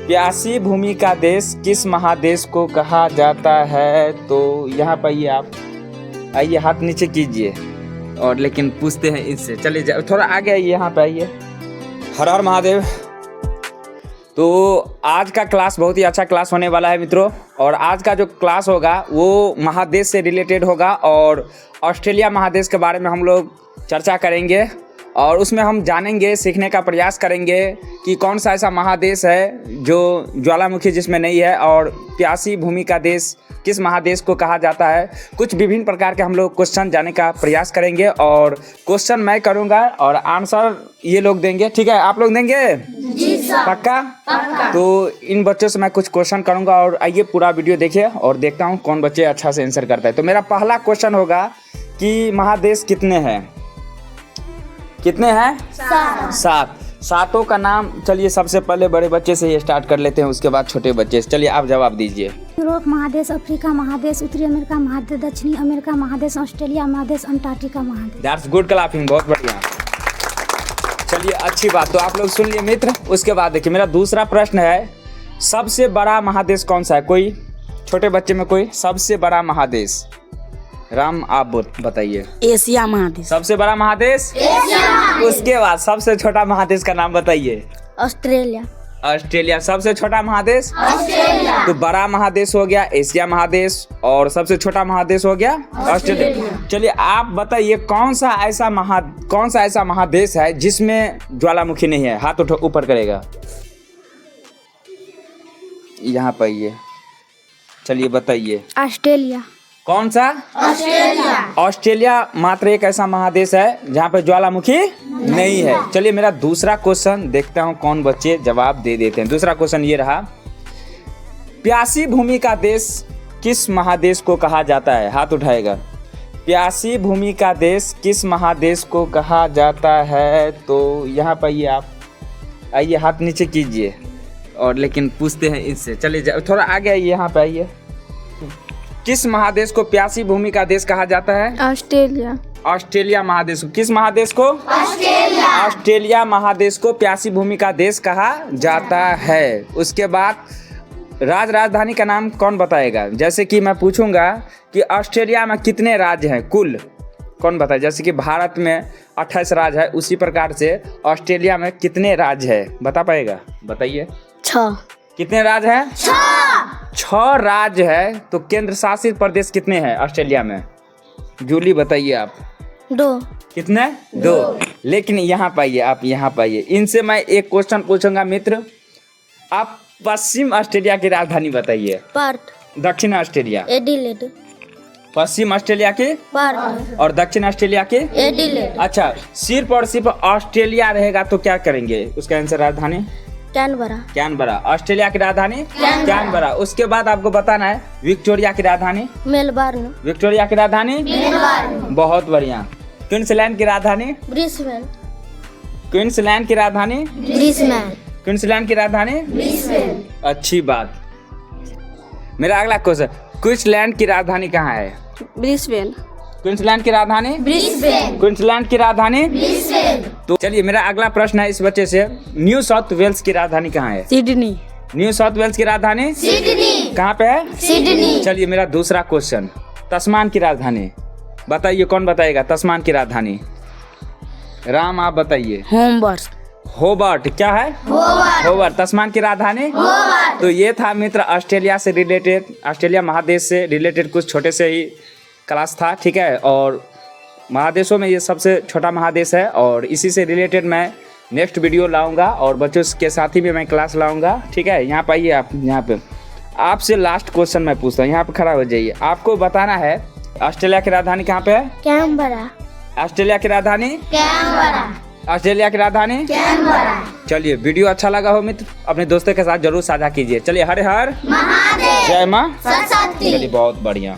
प्यासी भूमि का देश किस महादेश को कहा जाता है? तो यहाँ पर ये आप आइए, हाथ नीचे कीजिए और लेकिन पूछते हैं इससे। चलिए थोड़ा आगे आइए, यहाँ पे आइए। हर हर महादेव। तो आज का क्लास बहुत ही अच्छा क्लास होने वाला है मित्रों, और आज का जो क्लास होगा वो महादेश से रिलेटेड होगा और ऑस्ट्रेलिया महादेश के बारे में हम लोग चर्चा करेंगे और उसमें हम जानेंगे, सीखने का प्रयास करेंगे कि कौन सा ऐसा महादेश है जो ज्वालामुखी जिसमें नहीं है, और प्यासी भूमि का देश किस महादेश को कहा जाता है। कुछ विभिन्न प्रकार के हम लोग क्वेश्चन जाने का प्रयास करेंगे और क्वेश्चन मैं करूंगा और आंसर ये लोग देंगे। ठीक है, आप लोग देंगे? जी सर। पक्का? तो इन बच्चों से मैं कुछ क्वेश्चन करूंगा और आइए पूरा वीडियो देखिए और देखता हूँ कौन बच्चे अच्छा से आंसर करता है। तो मेरा पहला क्वेश्चन होगा कि महादेश कितने हैं? कितने हैं? 7। सातों का नाम, चलिए सबसे पहले बड़े बच्चे से ही स्टार्ट कर लेते हैं, उसके बाद छोटे बच्चे से। चलिए आप जवाब दीजिए। यूरोप महादेश, अफ्रीका महादेश, उत्तरी अमेरिका महादेश, दक्षिणी अमेरिका महादेश, ऑस्ट्रेलिया महादेश, अंटार्कटिका महादेश। दैट्स गुड क्लैपिंग, बहुत बढ़िया। चलिए अच्छी बात। तो आप लोग सुन लिए मित्र। उसके बाद देखिए मेरा दूसरा प्रश्न है, सबसे बड़ा महादेश कौन सा है? कोई छोटे बच्चे में कोई सबसे बड़ा महादेश? राम आप बताइए। एशिया महादेश। सबसे बड़ा महादेश एशिया। उसके बाद सबसे छोटा महादेश का नाम बताइए। ऑस्ट्रेलिया। ऑस्ट्रेलिया। सबसे छोटा महादेश ऑस्ट्रेलिया। तो बड़ा महादेश हो गया एशिया महादेश और सबसे छोटा महादेश हो गया ऑस्ट्रेलिया। चलिए आप बताइए कौन सा ऐसा महादेश है जिसमें ज्वालामुखी नहीं है? हाथ उठो, ऊपर करेगा। यहाँ पर ये, चलिए बताइए। ऑस्ट्रेलिया। कौन सा? ऑस्ट्रेलिया। ऑस्ट्रेलिया मात्र एक ऐसा महादेश है जहाँ पे ज्वालामुखी नहीं है। चलिए मेरा दूसरा क्वेश्चन देखता हूँ कौन बच्चे जवाब दे देते हैं। दूसरा क्वेश्चन ये रहा, प्यासी भूमि का देश किस महादेश को कहा जाता है? हाथ उठाएगा। प्यासी भूमि का देश किस महादेश को कहा जाता है? तो यहाँ पर ये आप आइए, हाथ नीचे कीजिए और लेकिन पूछते हैं इससे। चलिए थोड़ा आगे आइए, यहाँ पे आइए। किस महादेश को प्यासी भूमि का देश कहा जाता है? ऑस्ट्रेलिया। ऑस्ट्रेलिया महादेश को। किस महादेश को? ऑस्ट्रेलिया। ऑस्ट्रेलिया महादेश को प्यासी भूमि का देश कहा जाता है। उसके बाद राजधानी का नाम कौन बताएगा? जैसे कि मैं पूछूंगा कि ऑस्ट्रेलिया में कितने राज्य हैं कुल, कौन बताए? जैसे कि भारत में 28 राज्य है, उसी प्रकार से ऑस्ट्रेलिया में कितने राज्य है? बता पाएगा? बताइए। 6। कितने राज्य हैं? 6 राज्य है। तो केंद्र शासित प्रदेश कितने हैं ऑस्ट्रेलिया में? जूली बताइए आप। 2। कितने? 2। लेकिन यहाँ पाइए, आप यहाँ पाइए। इनसे मैं एक क्वेश्चन पूछूंगा मित्र, आप पश्चिम ऑस्ट्रेलिया की राजधानी बताइए। पर्थ। दक्षिण ऑस्ट्रेलिया? एडिलेड। पश्चिम ऑस्ट्रेलिया की? पर्थ। और दक्षिण ऑस्ट्रेलिया की? एडिलेड। अच्छा, सिर्फ और सिर्फ ऑस्ट्रेलिया रहेगा तो क्या करेंगे? उसका आंसर राजधानी कैनबरा। ऑस्ट्रेलिया की राजधानी कैनबरा। उसके बाद आपको बताना है विक्टोरिया की राजधानी? मेलबर्न। विक्टोरिया की राजधानी मेलबर्न। बहुत बढ़िया। क्वींसलैंड की राजधानी? ब्रिस्बेन। क्वींसलैंड की राजधानी? ब्रिस्बेन। क्वींसलैंड की राजधानी? ब्रिस्बेन। अच्छी बात। मेरा अगला क्वेश्चन, क्वींसलैंड की राजधानी कहाँ है? ब्रिस्बेन। क्वींसलैंड की राजधानी? ब्रिस्बेन। क्वींसलैंड की राजधानी? ब्रिस्बेन। तो चलिए मेरा अगला प्रश्न है इस बच्चे से, न्यू साउथ वेल्स की राजधानी कहाँ है? सिडनी। न्यू साउथ वेल्स की राजधानी? सिडनी। कहाँ पे है? सिडनी। चलिए मेरा दूसरा क्वेश्चन, तस्मान की राजधानी बताइए। कौन बताएगा तस्मान की राजधानी? राम आप बताइए। होबार्ट। क्या है? होबार्ट। तस्मान की राजधानी? तो ये था मित्र ऑस्ट्रेलिया से रिलेटेड, ऑस्ट्रेलिया महादेश से रिलेटेड कुछ छोटे से ही क्लास था। ठीक है, और महादेशों में ये सबसे छोटा महादेश है और इसी से रिलेटेड मैं नेक्स्ट वीडियो लाऊंगा और बच्चों के साथ ही भी मैं क्लास लाऊंगा। ठीक है, यहाँ पे आइए आप। यहाँ पे आपसे लास्ट क्वेश्चन मैं पूछता हूँ, यहाँ पे खड़ा हो जाइए। आपको बताना है ऑस्ट्रेलिया की राजधानी कहाँ पे है? कैनबरा। ऑस्ट्रेलिया की राजधानी? कैनबरा। ऑस्ट्रेलिया की राजधानी? कैनबरा। चलिए वीडियो अच्छा लगा हो मित्र, अपने दोस्तों के साथ जरूर साझा कीजिए। चलिए हर हर महादेव, जय माँ सरस्वती। चलिए बहुत बढ़िया।